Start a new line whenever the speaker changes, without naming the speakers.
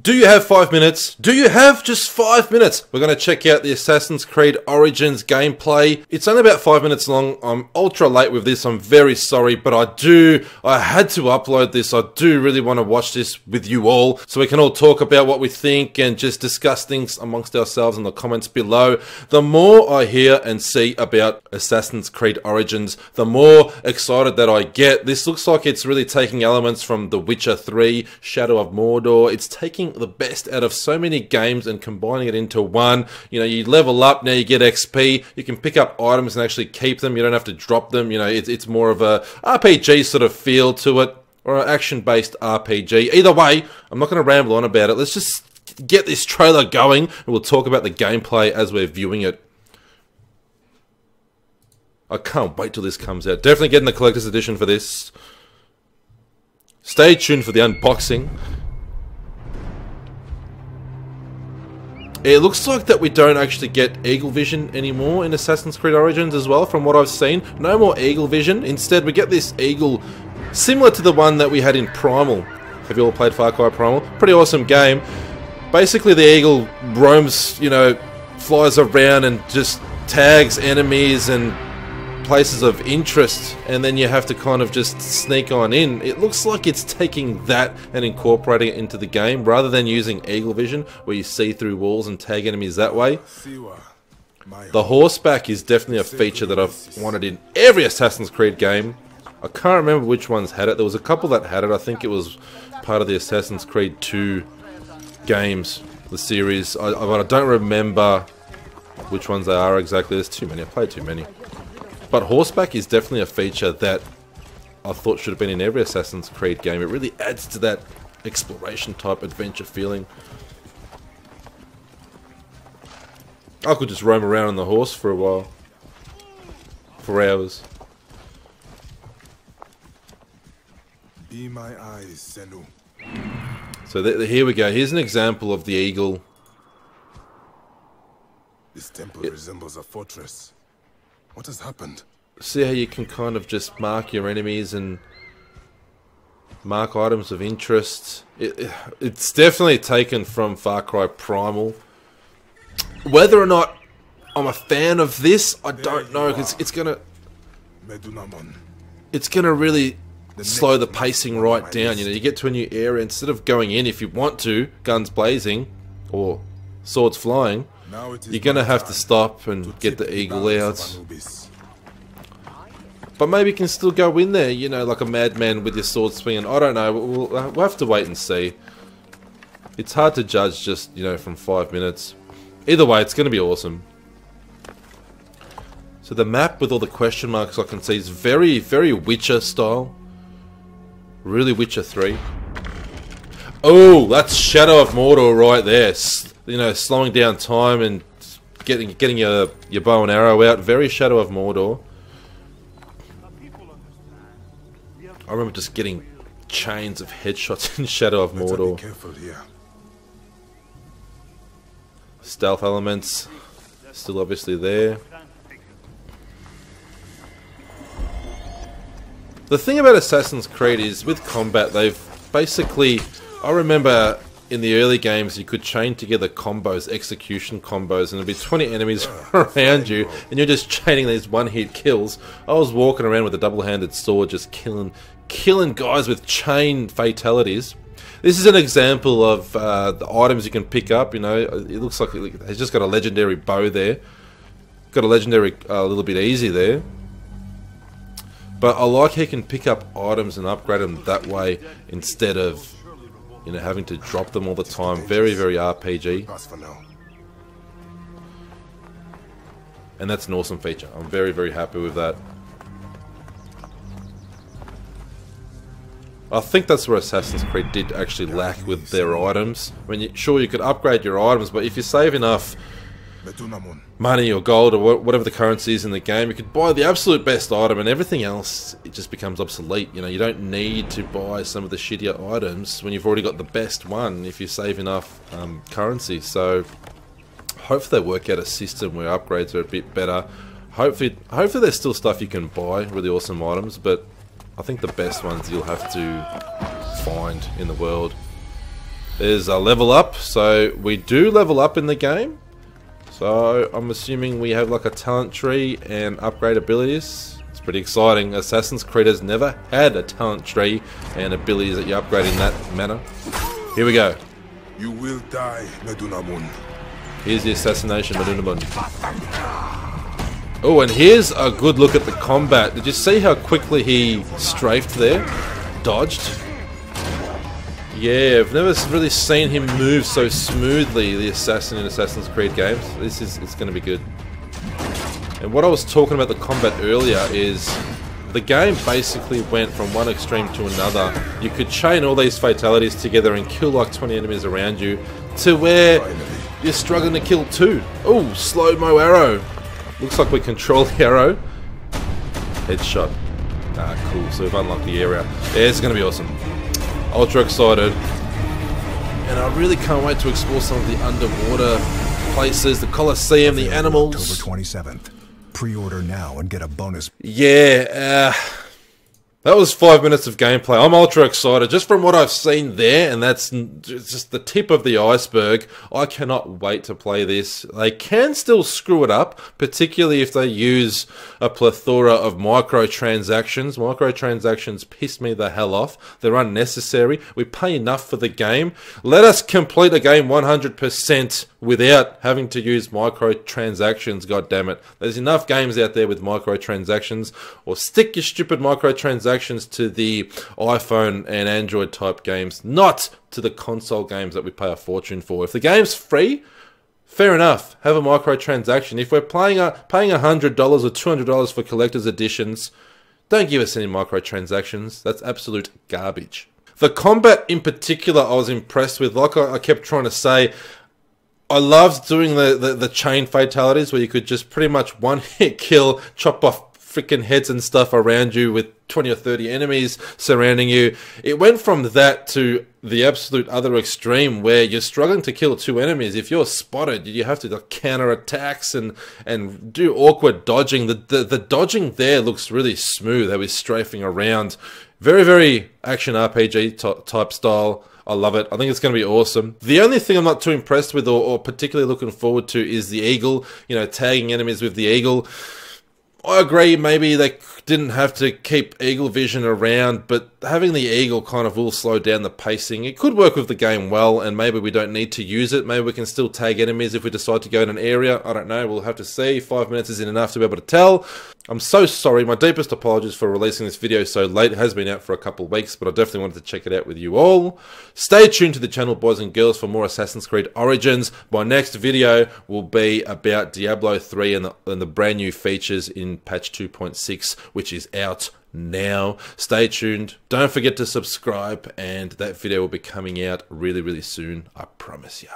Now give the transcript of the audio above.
Do you have 5 minutes? Do you have just 5 minutes? We're going to check out the Assassin's Creed Origins gameplay. It's only about 5 minutes long. I'm ultra late with this. I'm very sorry, but I had to upload this. I do really want to watch this with you all so we can all talk about what we think and just discuss things amongst ourselves in the comments below. The more I hear and see about Assassin's Creed Origins, the more excited that I get. This looks like it's really taking elements from The Witcher 3, Shadow of Mordor. It's taking the best out of so many games and combining it into one. You know, you level up, now you get XP, you can pick up items and actually keep them, you don't have to drop them. You know, it's more of a RPG sort of feel to it, or an action-based RPG. Either way, I'm not going to ramble on about it. Let's just get this trailer going and we'll talk about the gameplay as we're viewing it. I can't wait till this comes out. Definitely getting the collector's edition for this. Stay tuned for the unboxing. It looks like that we don't actually get eagle vision anymore in Assassin's Creed Origins as well, from what I've seen. No more eagle vision. Instead, we get this eagle similar to the one that we had in Primal. Have you all played Far Cry Primal? Pretty awesome game. Basically, the eagle roams, you know, flies around and just tags enemies and places of interest, and then you have to kind of just sneak on in. It looks like it's taking that and incorporating it into the game rather than using eagle vision where you see through walls and tag enemies that way. The horseback is definitely a feature that I've wanted in every Assassin's Creed game. I can't remember which ones had it. There was a couple that had it. I think it was part of the Assassin's Creed 2 games, the series. But I don't remember which ones they are exactly. There's too many. I played too many. But horseback is definitely a feature that I thought should have been in every Assassin's Creed game. It really adds to that exploration type adventure feeling. I could just roam around on the horse for a while. For hours.
Be my eyes, Senu.
So here we go. Here's an example of the eagle.
This temple resembles a fortress. What has happened?
See how you can kind of just mark your enemies and mark items of interest. It's definitely taken from Far Cry Primal. Whether or not I'm a fan of this, I don't know, because it's gonna really slow the pacing right down. You know, you get to a new area, instead of going in if you want to, guns blazing or swords flying, you're gonna have to stop and get the eagle out. But maybe you can still go in there, you know, like a madman with your sword swinging. I don't know. We'll have to wait and see. It's hard to judge just, you know, from 5 minutes. Either way, it's gonna be awesome. So the map with all the question marks I can see is very, very Witcher style. Really Witcher 3. Oh, that's Shadow of Mordor right there. You know, slowing down time and getting your bow and arrow out. Very Shadow of Mordor. I remember just getting chains of headshots in Shadow of Mordor. Stealth elements still obviously there. The thing about Assassin's Creed is with combat, they've basically, I remember in the early games you could chain together combos, execution combos, and there'd be 20 enemies around you and you're just chaining these one-hit kills. I was walking around with a double-handed sword just killing guys with chain fatalities. This is an example of the items you can pick up. You know, it looks like it's just got a legendary bow there. Got a legendary a little bit easy there. But I like how you can pick up items and upgrade them that way instead of, you know, having to drop them all the time. Very, very RPG. And that's an awesome feature. I'm very, very happy with that. I think that's where Assassin's Creed did actually lack with their items. I mean, sure, you could upgrade your items, but if you save enough money or gold or whatever the currency is in the game, you could buy the absolute best item, and everything else, it just becomes obsolete. You know, you don't need to buy some of the shittier items when you've already got the best one if you save enough currency. So hopefully they work out a system where upgrades are a bit better. Hopefully there's still stuff you can buy, really awesome items, but I think the best ones you'll have to find in the world. There's a level up, so we do level up in the game. So I'm assuming we have like a talent tree and upgrade abilities. It's pretty exciting. Assassin's Creed has never had a talent tree and abilities that you upgrade in that manner. Here we go.
You will die, Medunamun.
Here's the assassination, Medunamun. Oh, and here's a good look at the combat. Did you see how quickly he strafed there? Dodged? Yeah, I've never really seen him move so smoothly, the assassin in Assassin's Creed games. It's going to be good. And what I was talking about the combat earlier is the game basically went from one extreme to another. You could chain all these fatalities together and kill like 20 enemies around you, to where you're struggling to kill 2. Oh, slow-mo arrow. Looks like we control the arrow. Headshot. Ah, cool. So we've unlocked the area. Yeah, it's going to be awesome. Ultra excited. And I really can't wait to explore some of the underwater places, the Colosseum, the animals.
October 27th. Pre-order now and get a bonus.
Yeah, that was 5 minutes of gameplay. I'm ultra excited just from what I've seen there, and that's just the tip of the iceberg. I cannot wait to play this. They can still screw it up, particularly if they use a plethora of microtransactions. Microtransactions piss me the hell off. They're unnecessary. We pay enough for the game. Let us complete a game 100% without having to use microtransactions, goddammit. There's enough games out there with microtransactions, or stick your stupid microtransactions to the iPhone and Android type games, not to the console games that we pay a fortune for. If the game's free, fair enough, have a microtransaction. If we're paying $100 or $200 for collector's editions, don't give us any microtransactions. That's absolute garbage. The combat in particular I was impressed with. Like I kept trying to say, I loved doing the chain fatalities where you could just pretty much one hit kill, chop off freaking heads and stuff around you with 20 or 30 enemies surrounding you. It went from that to the absolute other extreme where you're struggling to kill 2 enemies. If you're spotted, you have to like, counter attacks and do awkward dodging. The dodging there looks really smooth, how he's strafing around. Very, very action RPG type style. I love it. I think it's going to be awesome. The only thing I'm not too impressed with or particularly looking forward to is the eagle. You know, tagging enemies with the eagle. I agree, maybe they didn't have to keep eagle vision around, but having the eagle kind of will slow down the pacing. It could work with the game well, and maybe we don't need to use it. Maybe we can still tag enemies if we decide to go in an area. I don't know, we'll have to see. 5 minutes isn't enough to be able to tell. I'm so sorry, my deepest apologies for releasing this video so late. It has been out for a couple of weeks, but I definitely wanted to check it out with you all. Stay tuned to the channel, boys and girls, for more Assassin's Creed Origins. My next video will be about Diablo 3 and the brand new features in patch 2.6, which is out now. Stay tuned. Don't forget to subscribe, and that video will be coming out really, really soon. I promise ya.